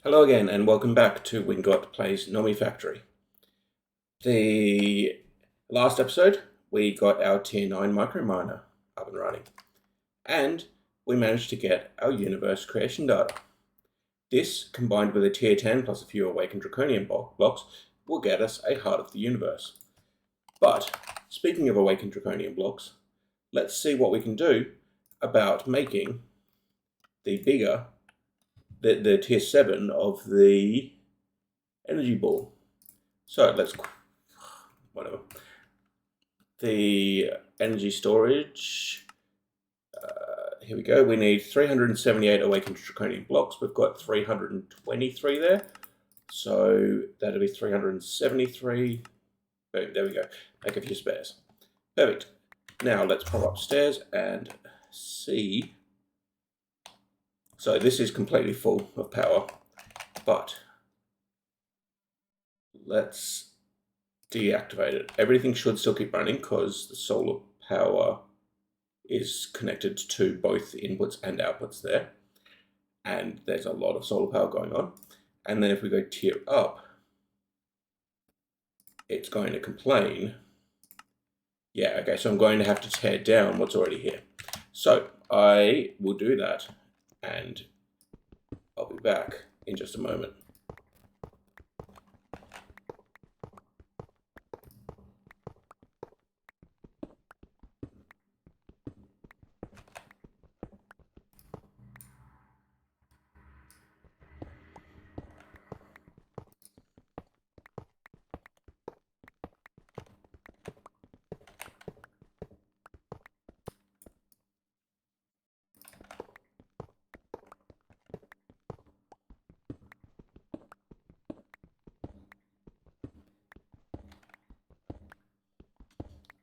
Hello again, and welcome back to Wingot Plays Nomifactory. The last episode, we got our T10 Micro Miner up and running, and we managed to get our universe creation data. This, combined with a tier 10 plus a few awakened Draconium blocks, will get us a heart of the universe. But, speaking of awakened Draconium blocks, let's see what we can do about making the bigger the tier 7 of the energy ball. So let's, whatever. The energy storage, here we go. We need 378 awakened Draconium blocks. We've got 323 there. So that'll be 373. Boom, there we go. Make a few spares. Perfect. Now let's pop upstairs and see. So this is completely full of power, but let's deactivate it. Everything should still keep running because the solar power is connected to both inputs and outputs there. And there's a lot of solar power going on. And then if we go tier up, it's going to complain. Yeah, okay, so I'm going to have to tear down what's already here. So I will do that. And I'll be back in just a moment.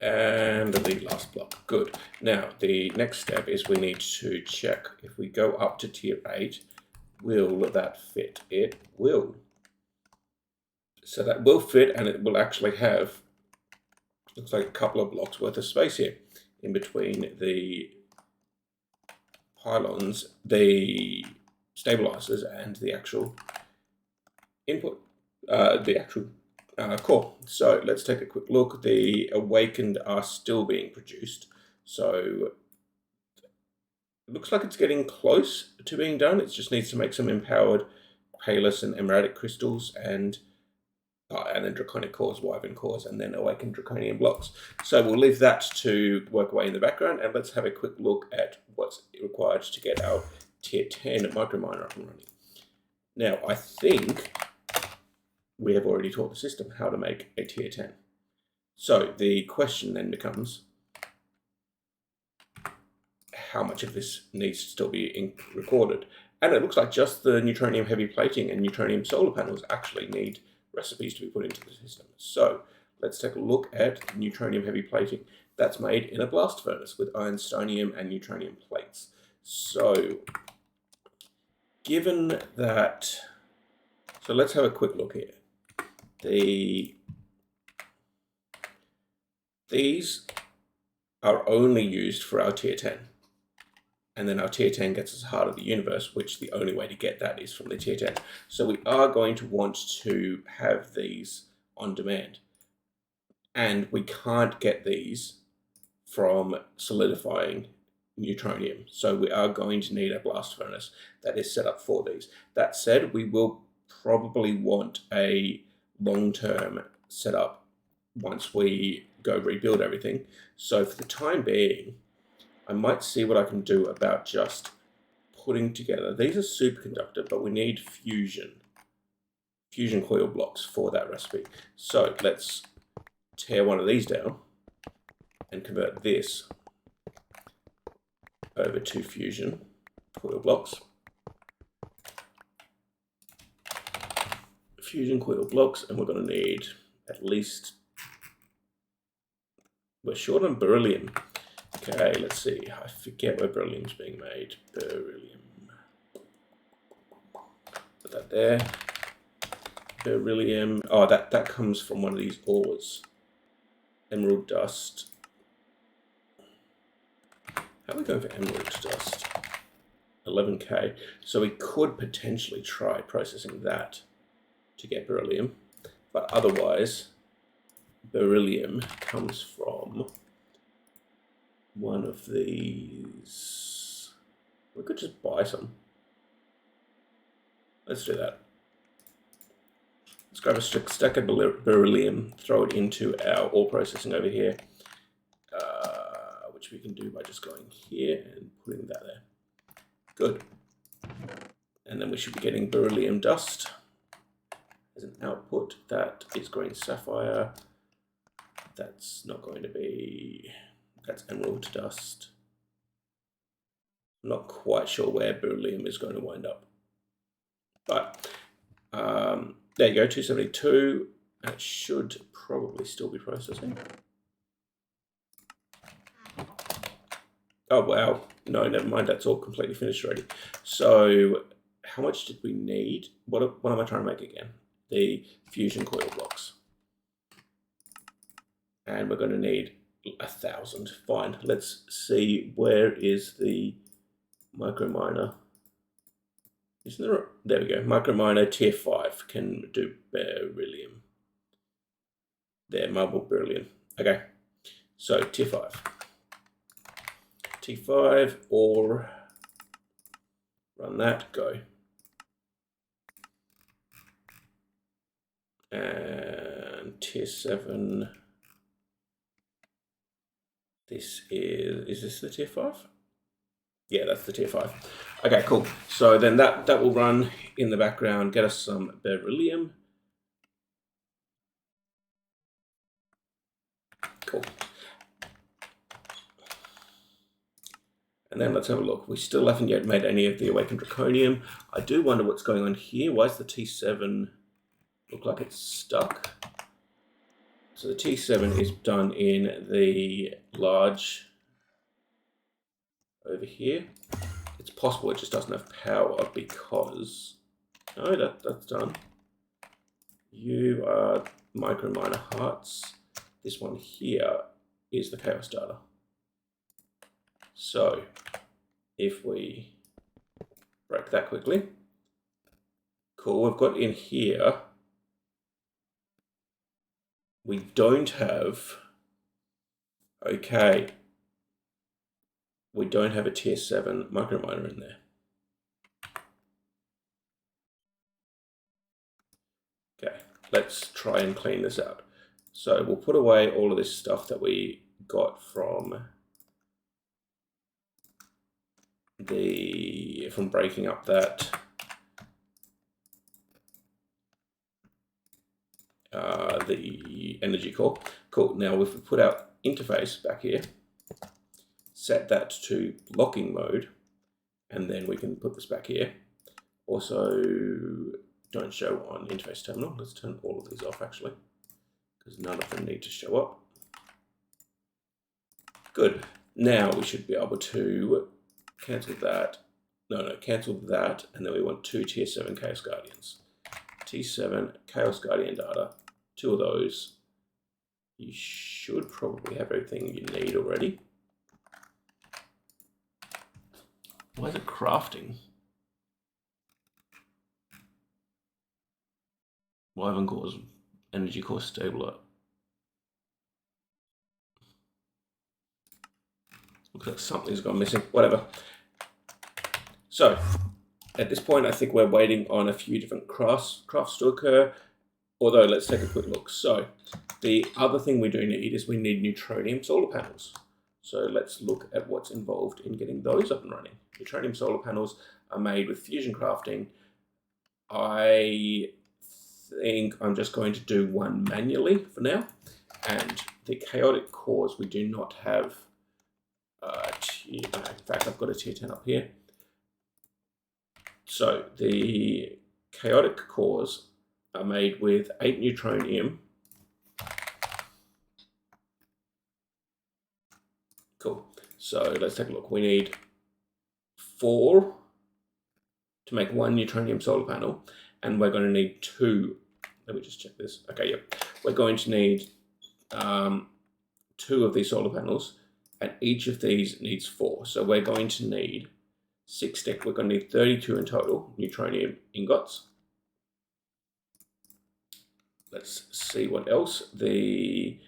And the last block. Good. Now, the next step is we need to check if we go up to tier 8, will that fit? It will. So that will fit, and it will actually have, looks like a couple of blocks worth of space here in between the pylons, the stabilizers, and the actual input, the actual core. So let's take a quick look. The awakened are still being produced. So it looks like it's getting close to being done. It just needs to make some empowered payless and emeradic crystals and then draconic cores, wyvern cores, and then awakened draconium blocks. So we'll leave that to work away in the background, and let's have a quick look at what's required to get our tier 10 micro miner up and running. Now, I think we have already taught the system how to make a tier 10. So the question then becomes, how much of this needs to still be recorded? And it looks like just the Neutronium heavy plating and Neutronium solar panels actually need recipes to be put into the system. So let's take a look at Neutronium heavy plating. That's made in a blast furnace with ironstonium and Neutronium plates. So given that, so let's have a quick look here. These are only used for our tier 10. And then our tier 10 gets us heart of the universe, which the only way to get that is from the tier 10. So we are going to want to have these on demand. And we can't get these from solidifying Neutronium. So we are going to need a blast furnace that is set up for these. That said, we will probably want a long-term setup once we go rebuild everything. So for the time being, I might see what I can do about just putting together, these are superconductor, but we need fusion coil blocks for that recipe. So let's tear one of these down and convert this over to fusion coil blocks. Fusion coil blocks, and we're going to need at least, we're short on beryllium. Okay, let's see. I forget where beryllium's being made. Beryllium. Put that there. Beryllium. Oh, that comes from one of these ores. Emerald dust. How are we going for emerald dust? 11K. So we could potentially try processing that to get beryllium, but otherwise beryllium comes from one of these. We could just buy some. Let's do that. Let's grab a stack of beryllium, throw it into our ore processing over here, which we can do by just going here and putting that there. Good. And then we should be getting beryllium dust as an output. That is green sapphire. That's not going to be, that's emerald dust. I'm not quite sure where beryllium is going to wind up. But there you go, 272. That should probably still be processing. Oh, wow. No, never mind. That's all completely finished already. So how much did we need? What am I trying to make again? The fusion coil blocks. And we're going to need 1,000. Fine. Let's see, where is the micro miner? Isn't there? There we go. Micro miner tier 5 can do beryllium. There, marble beryllium. Okay. So tier 5. T5 or run that, go. And tier 7. This is this the tier 5? Yeah, that's the tier 5. Okay, cool. So then that will run in the background, get us some beryllium. Cool. And then let's have a look. We still haven't yet made any of the awakened draconium. I do wonder what's going on here. Why does the T7 look like it's stuck? So the T7 is done in the large over here. It's possible it just doesn't have power because, no, that's done. You are micro miner hearts. This one here is the chaos data. So if we break that quickly, cool, we've got in here, we don't have, okay, we don't have a tier 7 micro miner in there. Okay, let's try and clean this out. So we'll put away all of this stuff that we got from breaking up that the energy core. Cool. Now if we put our interface back here, set that to blocking mode, and then we can put this back here. Also, don't show on interface terminal. Let's turn all of these off actually, because none of them need to show up. Good. Now we should be able to cancel that. No, cancel that, and then we want 2 tier 7 Chaos Guardians. T7 Chaos Guardian data, 2 of those. You should probably have everything you need already. Why is it crafting? Why haven't cores energy core stable up? Looks like something's gone missing. Whatever. So at this point, I think we're waiting on a few different crafts to occur. Although let's take a quick look. So the other thing we do need is we need Neutronium solar panels. So let's look at what's involved in getting those up and running. Neutronium solar panels are made with fusion crafting. I think I'm just going to do one manually for now. And the chaotic cores, we do not have, in fact, I've got a tier 10 up here. So the chaotic cores are made with 8 Neutronium. Cool. So let's take a look. We need 4 to make 1 Neutronium solar panel, and we're going to need 2. Let me just check this. Okay, yep. We're going to need 2 of these solar panels, and each of these needs 4. So we're going to need 6 stick. We're going to need 32 in total neutronium ingots. Let's see what else. In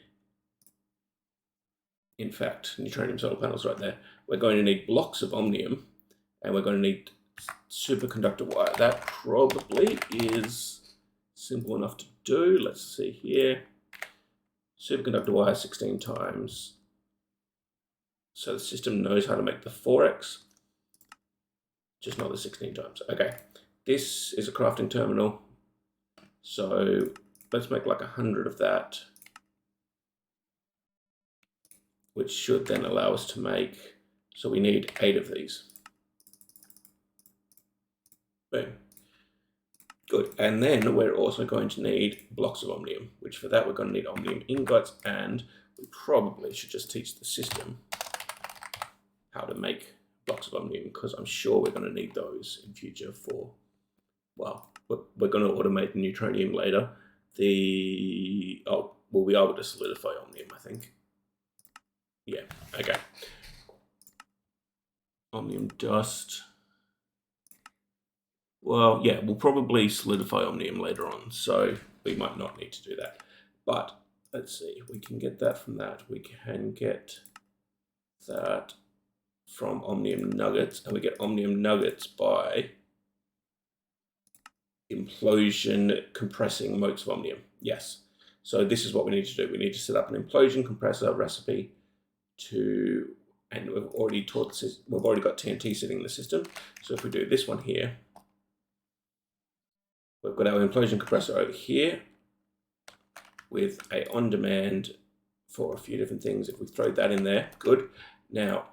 fact, neutronium solar panels right there. We're going to need blocks of omnium, and we're going to need superconductor wire. That probably is simple enough to do. Let's see here. Superconductor wire 16 times. So the system knows how to make the 4x, just not the 16 times. Okay, this is a crafting terminal. So let's make like 100 of that, which should then allow us to make, so we need 8 of these. Boom. Good. And then we're also going to need blocks of omnium, which for that we're going to need omnium ingots, and we probably should just teach the system how to make blocks of omnium, because I'm sure we're going to need those in future for, well, we're going to automate the neutronium later. We'll be able to solidify omnium, I think. Yeah, okay. Omnium dust. Well, yeah, we'll probably solidify omnium later on, so we might not need to do that. But let's see, we can get that from that. We can get that from omnium nuggets, and we get omnium nuggets by implosion compressing motes of omnium. Yes. So this is what we need to do. We need to set up an implosion compressor recipe and we've already got TNT sitting in the system. So if we do this one here, we've got our implosion compressor over here with a on-demand for a few different things. If we throw that in there, good. Now,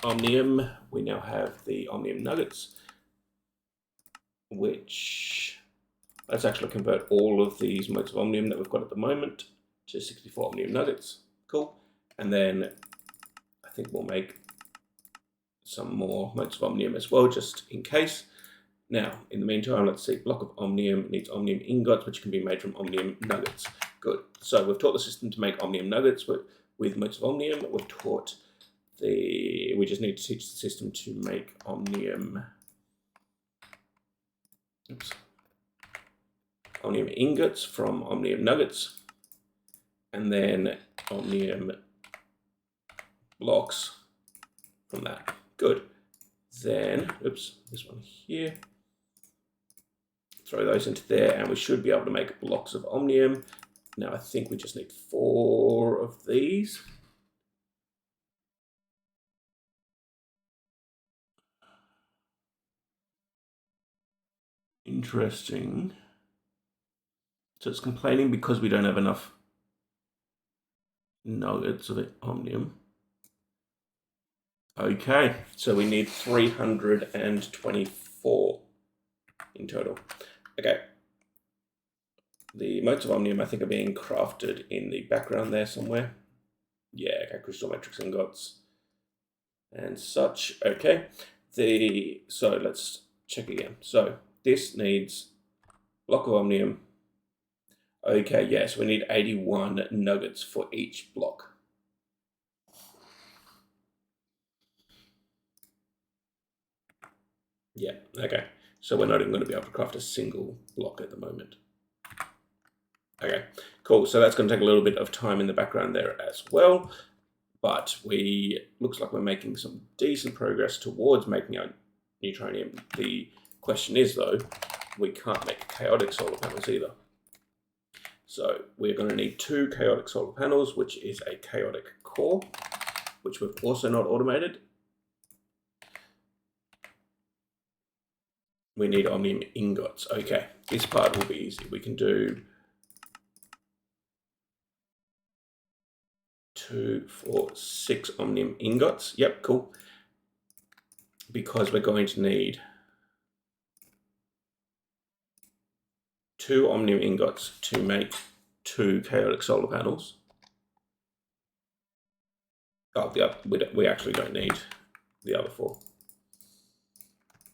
omnium, we now have the omnium nuggets, which, let's actually convert all of these motes of omnium that we've got at the moment to 64 omnium nuggets. Cool. And then I think we'll make some more motes of omnium as well, just in case. Now, in the meantime, let's see, block of omnium needs omnium ingots, which can be made from omnium nuggets. Good. So we've taught the system to make omnium nuggets with motes of omnium. We just need to teach the system to make omnium ingots from omnium nuggets, and then omnium blocks from that. Good. Then, this one here. Throw those into there, and we should be able to make blocks of omnium. Now, I think we just need 4 of these. Interesting. So it's complaining because we don't have enough nuggets of omnium. Okay, so we need 324 in total. Okay. The motes of omnium, I think, are being crafted in the background there somewhere. Yeah, okay, crystal matrix ingots and such. Okay. So let's check again. So this needs block of omnium. Okay, yes, we need 81 nuggets for each block. Yeah, okay. So we're not even going to be able to craft a single block at the moment. Okay, cool. So that's going to take a little bit of time in the background there as well. But looks like we're making some decent progress towards making our neutronium. The question is, though, we can't make chaotic solar panels either. So we're going to need 2 chaotic solar panels, which is a chaotic core, which we've also not automated. We need omnium ingots. Okay, this part will be easy. We can do 2, 4, 6 omnium ingots. Yep, cool. Because we're going to need 2 omnium ingots to make 2 chaotic solar panels. Oh, we actually don't need the other 4.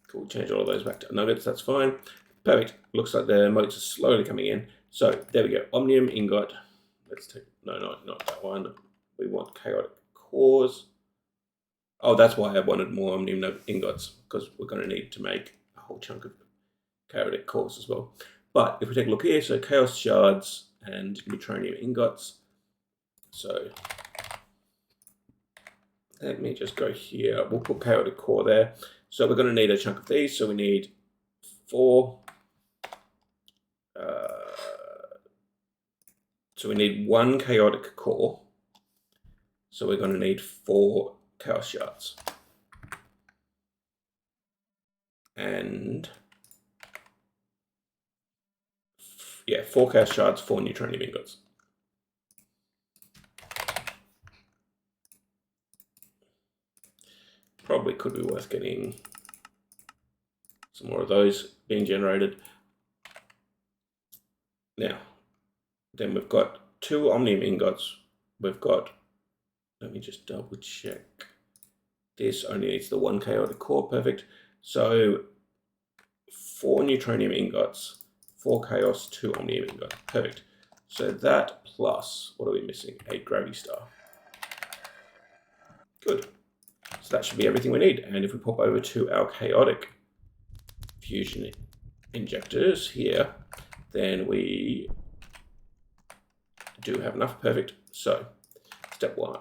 Cool, change all of those back to nuggets, that's fine. Perfect, looks like the motes are slowly coming in. So there we go, omnium ingot. Let's take, no, not that one. We want chaotic cores. Oh, that's why I wanted more omnium ingots, because we're going to need to make a whole chunk of chaotic cores as well. But if we take a look here, so chaos shards and neutronium ingots. So let me just go here. We'll put chaotic core there. So we're going to need a chunk of these. So we need 4. So we need 1 chaotic core. So we're going to need 4 chaos shards. And yeah, 4 chaos shards, 4 neutronium ingots. Probably could be worth getting some more of those being generated. Now, then we've got 2 omnium ingots. We've got, let me just double check. This only needs the 1 chaotic core, perfect. So 4 neutronium ingots, 4 chaos, 2 omnium ingots, perfect. So that plus, what are we missing? A gravity star. Good. So that should be everything we need. And if we pop over to our chaotic fusion injectors here, then we do have enough, perfect. So step 1,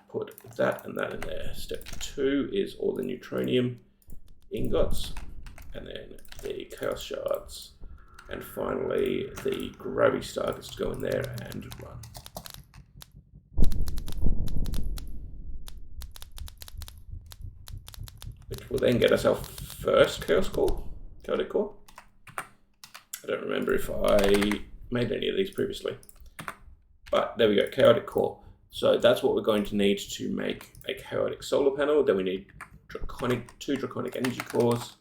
put that and that in there. Step 2 is all the neutronium ingots, and then the chaos shards, and finally the gravity star gets to go in there and run. Which will then get us our first chaos core, chaotic core. I don't remember if I made any of these previously, but there we go, chaotic core. So that's what we're going to need to make a chaotic solar panel. Then we need 2 draconic energy cores.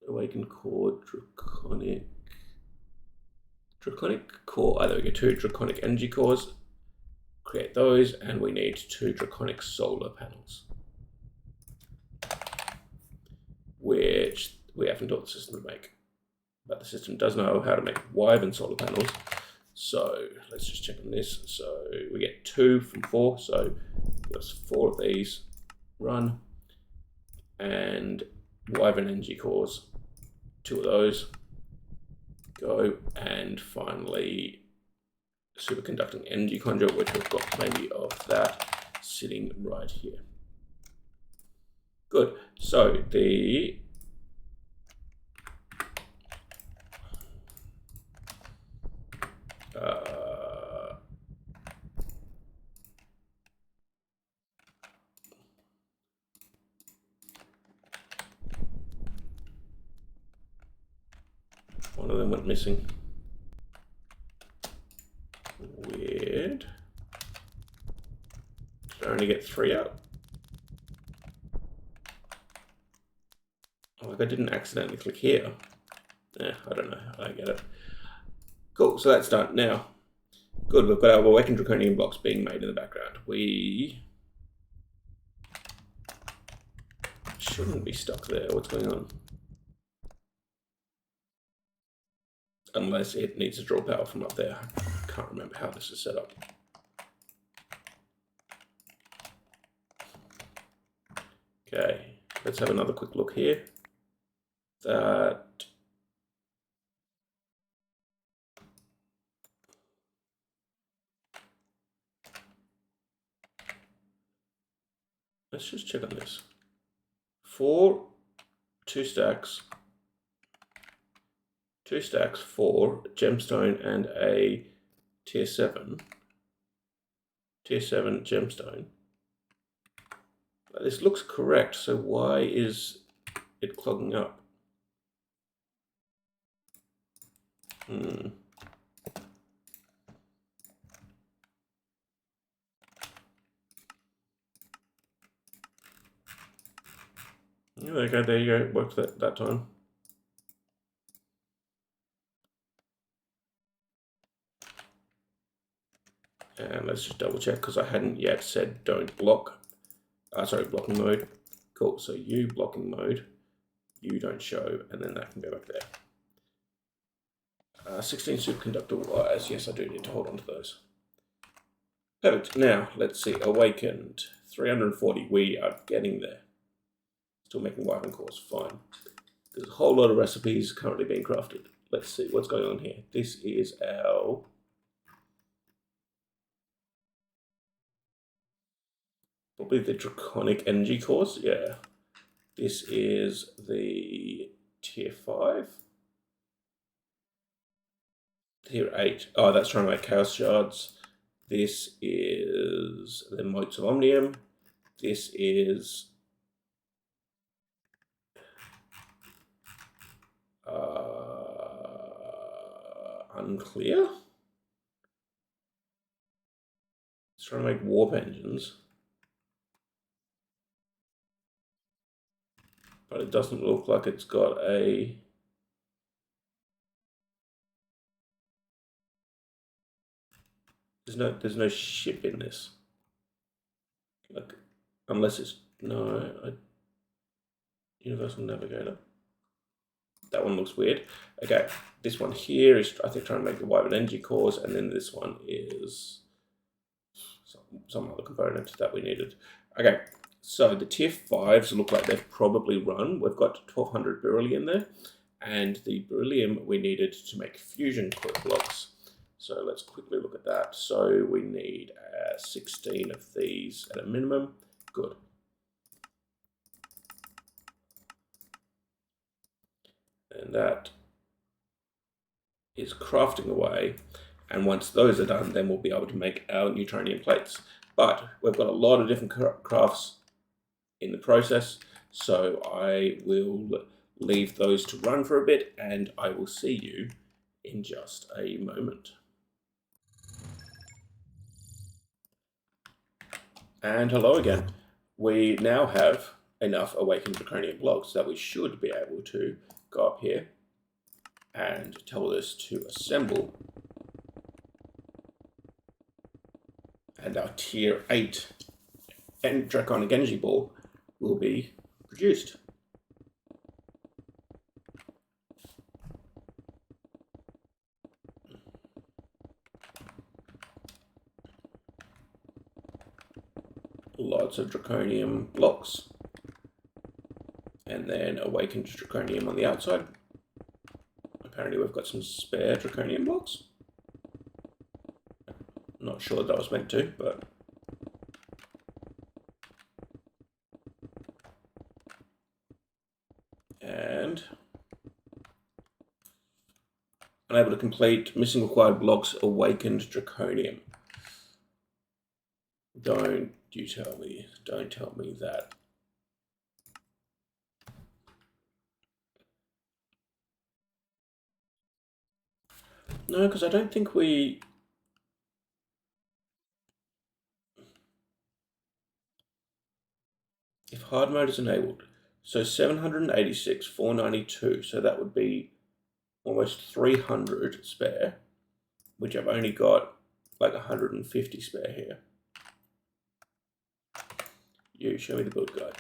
Awakened core, draconic core. Oh, there we go, 2 draconic energy cores. Create those, and we need 2 draconic solar panels, which we haven't taught the system to make. But the system does know how to make wyvern solar panels. So let's just check on this. So we get 2 from 4. So there's 4 of these. Run. And wyvern energy cores. 2 of those. Go. And finally, superconducting energy conduit, which we've got plenty of that sitting right here. Good. So the one of them went missing. Weird. Did I only get 3 out? Oh, like I didn't accidentally click here. Yeah, I don't know. I get it. Cool, so that's done. Now, good, we've got our awakened draconium blocks being made in the background. We shouldn't be stuck there. What's going on? Unless it needs to draw power from up there. I can't remember how this is set up. Okay, let's have another quick look here. Let's just check on this. 4, 2 stacks, 4 gemstone and a tier 7 gemstone. This looks correct, so why is it clogging up? Okay, there you go, it worked that time. And let's just double check, because I hadn't yet said don't block. Sorry, blocking mode. Cool, so you blocking mode, you don't show, and then that can go back there. 16 superconductor wires, yes I do need to hold on to those. Perfect. Now, let's see. Awakened. 340. We are getting there. Still making wyvern cores. Fine. There's a whole lot of recipes currently being crafted. Let's see what's going on here. This is our... probably the Draconic Energy cores. Yeah. This is the tier 5. Tier 8. Oh, that's trying to make chaos shards. This is the motes of omnium. This is unclear. It's trying to make warp engines, but it doesn't look like it's got a... There's no ship in this. Like, unless it's Universal Navigator. That one looks weird. Okay, this one here is I think trying to make the wyvern energy cores, and then this one is some other component that we needed. Okay, so the tier 5s look like they've probably run. We've got 1200 beryllium there, and the beryllium we needed to make fusion core blocks. So let's quickly look at that. So we need 16 of these at a minimum. Good. And that is crafting away. And once those are done, then we'll be able to make our Neutronium plates. But we've got a lot of different crafts in the process. So I will leave those to run for a bit, and I will see you in just a moment. And hello again. We now have enough awakened draconium blocks that we should be able to go up here and tell this to assemble. And our tier 8 and Draconic Energy Ball will be produced. Lots of draconium blocks, and then awakened draconium on the outside. Apparently we've got some spare draconium blocks. Not sure that was meant to, but and unable to complete missing required blocks, awakened draconium. Don't tell me that. No, because I don't think we... If hard mode is enabled, so 786, 492, so that would be almost 300 spare, which I've only got like 150 spare here. You show me the build guide.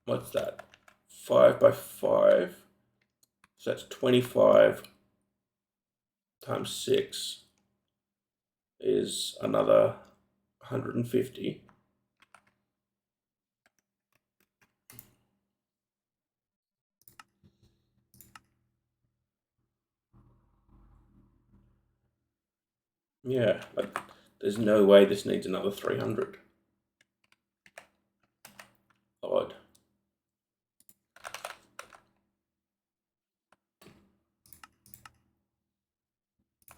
What's that? 5 by 5. So that's 25 times 6 is another 150. Yeah, like there's no way this needs another 300. Odd.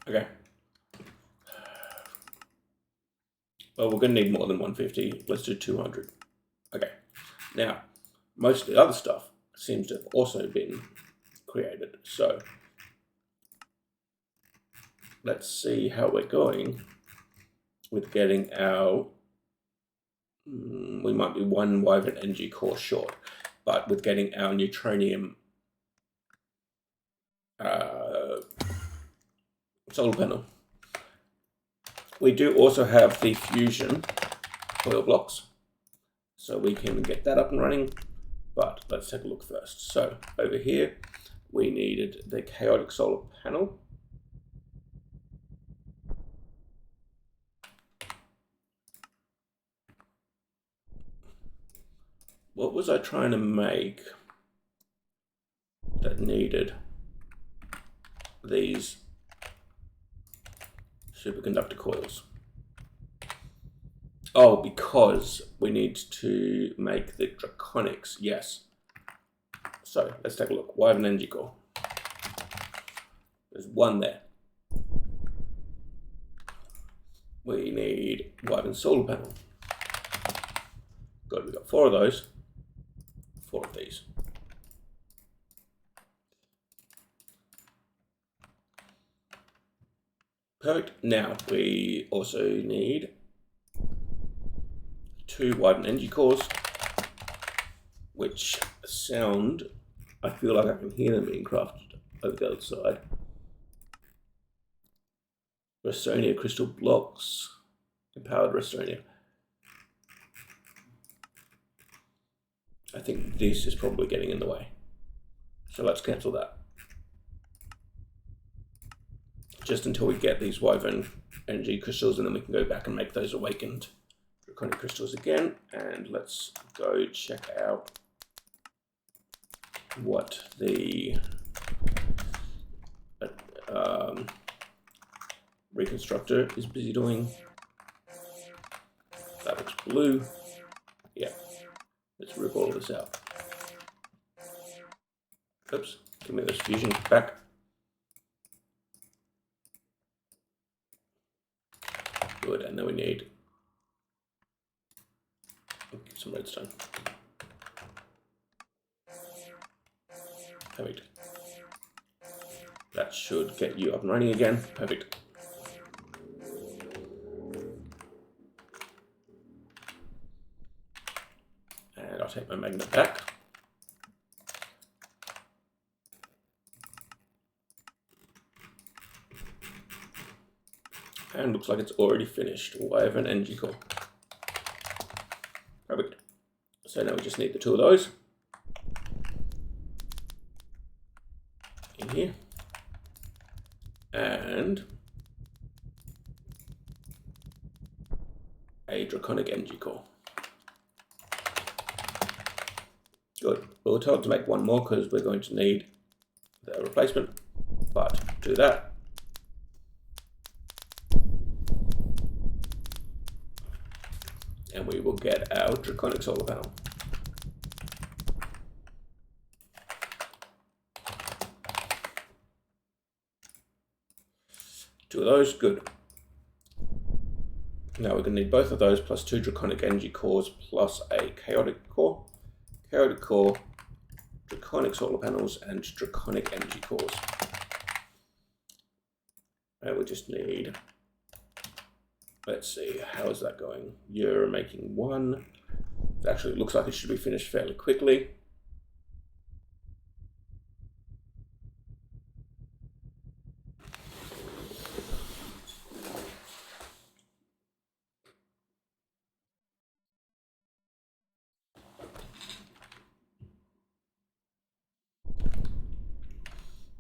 Okay. Well, we're going to need more than 150. Let's do 200. Okay. Now, most of the other stuff seems to have also been created. So, let's see how we're going with getting our... we might be one wyvern energy core short, but with getting our Neutronium solar panel. We do also have the fusion coil blocks, so we can get that up and running, but let's take a look first. So over here, we needed the chaotic solar panel. what was I trying to make that needed these superconductor coils? Oh, because we need to make the Draconics, yes. So let's take a look. Why have an energy core? There's one there. We need Wyvern solar panel. Good, we've got 4 of those, 4 of these. Perfect. Now we also need 2 Wyvern energy cores, which sound, I feel like I can hear them being crafted over the other side. Restonia crystal blocks, empowered Restonia. I think this is probably getting in the way. So let's cancel that. Just until we get these Wyvern energy crystals, and then we can go back and make those awakened Draconic crystals again. And let's go check out what the reconstructor is busy doing. That looks blue. Yeah, let's rip all of this out. Oops, give me this fusion back. Good, and then we need some redstone. Perfect. That should get you up and running again. Perfect. And I'll take my magnet back. And looks like it's already finished. Wyvern energy core. Perfect. So now we just need the 2 of those in here. And a Draconic energy core. Good. We'll tell it to make 1 more because we're going to need the replacement. But do that. And we will get our Draconic solar panel. Two of those, good. Now we're going to need both of those plus 2 Draconic energy cores plus a chaotic core. Chaotic core, Draconic solar panels, and Draconic energy cores. And we just need, let's see, how is that going? You're making 1. Actually, it looks like it should be finished fairly quickly.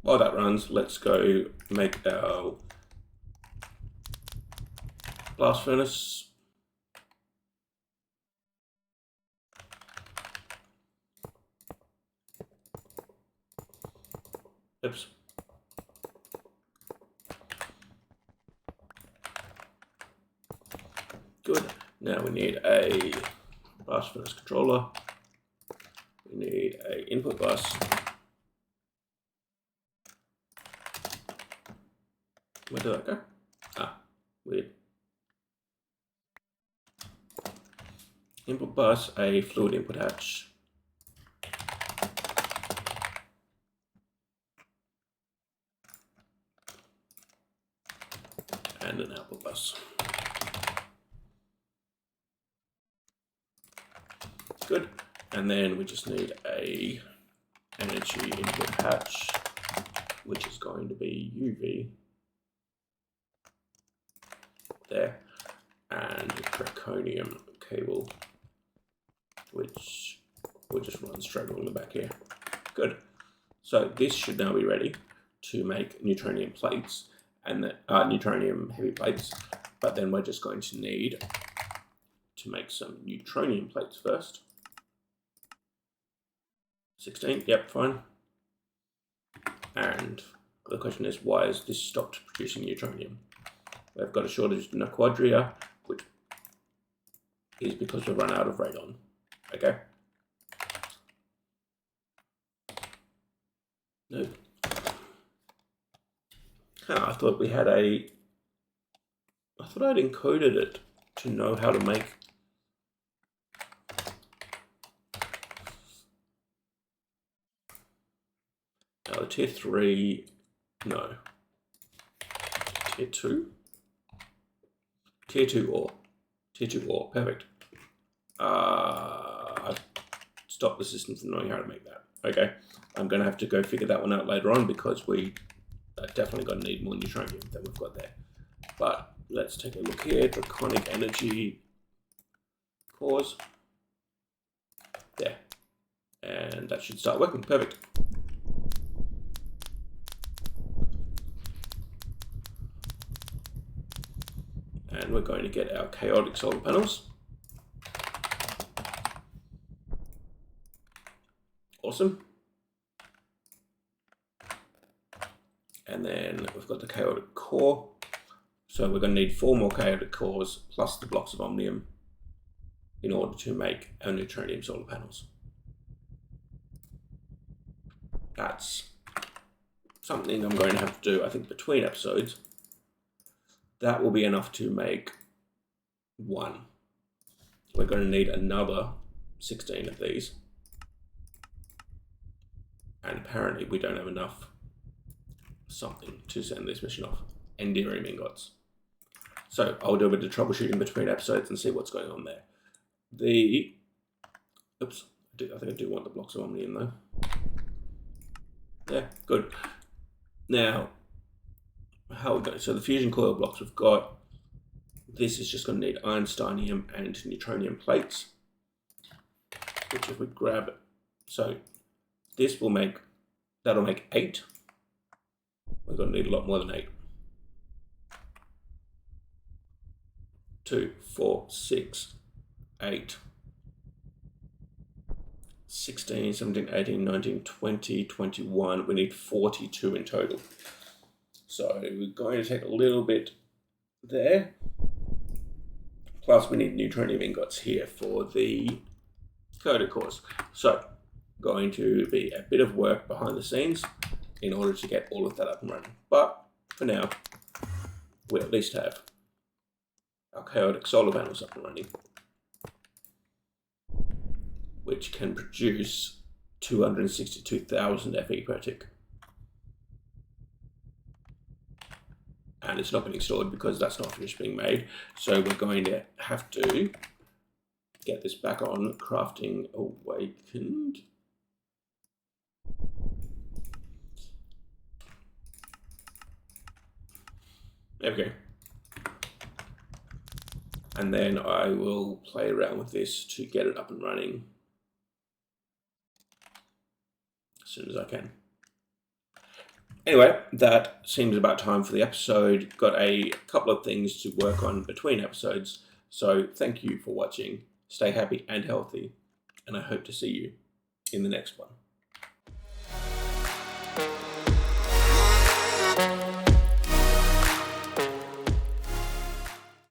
While that runs, let's go make our blast furnace. Oops. Good. Now we need a blast furnace controller. We need a input bus. Where did that go? Ah, weird. Input bus, a fluid input hatch. And an output bus. Good. And then we just need a energy input hatch, which is going to be UV. There, and Draconium cable, which will just run straight along the back here. Good. So this should now be ready to make Neutronium plates and the Neutronium heavy plates, but then we're just going to need to make some Neutronium plates first. 16, yep, fine. And the question is, why has this stopped producing Neutronium? We've got a shortage in Quadria, which is because we've run out of radon. Okay. No. I thought we had I thought I'd encoded it to know how to make. Now the tier 3, no. Tier 2? Tier 2 ore. Tier 2 ore, perfect. I've stopped the system from knowing how to make that. Okay, I'm going to have to go figure that one out later on because we definitely going to need more Neutronium than we've got there. But let's take a look here. Draconic Energy cores. There. And that should start working. Perfect. And we're going to get our chaotic solar panels. Awesome. And then we've got the chaotic core. So we're going to need 4 more chaotic cores plus the blocks of omnium in order to make our Neutronium solar panels. That's something I'm going to have to do, I think, between episodes. That will be enough to make 1. We're going to need another 16 of these. And apparently we don't have enough something to send this mission off. Enderium ingots. So I'll do a bit of troubleshooting between episodes and see what's going on there. Oops, I think I do want the blocks of omnium though. Yeah, good. Now, how we go? So the fusion coil blocks we've got. This is just going to need Einsteinium and Neutronium plates. Which if we grab it, so this will make, that'll make 8. We're going to need a lot more than 8. 2, 4, 6, 8, 16, 17, 18, 19, 20, 21. We need 42 in total. So we're going to take a little bit there. Plus we need Neutronium ingots here for the coder cores. So going to be a bit of work behind the scenes in order to get all of that up and running. But for now, we at least have our chaotic solar panels up and running, which can produce 262,000 FE per tick. And it's not getting stored because that's not finished being made. So we're going to have to get this back on crafting awakened. There we go. And then I will play around with this to get it up and running as soon as I can. Anyway, that seems about time for the episode. Got a couple of things to work on between episodes. So thank you for watching. Stay happy and healthy. And I hope to see you in the next one.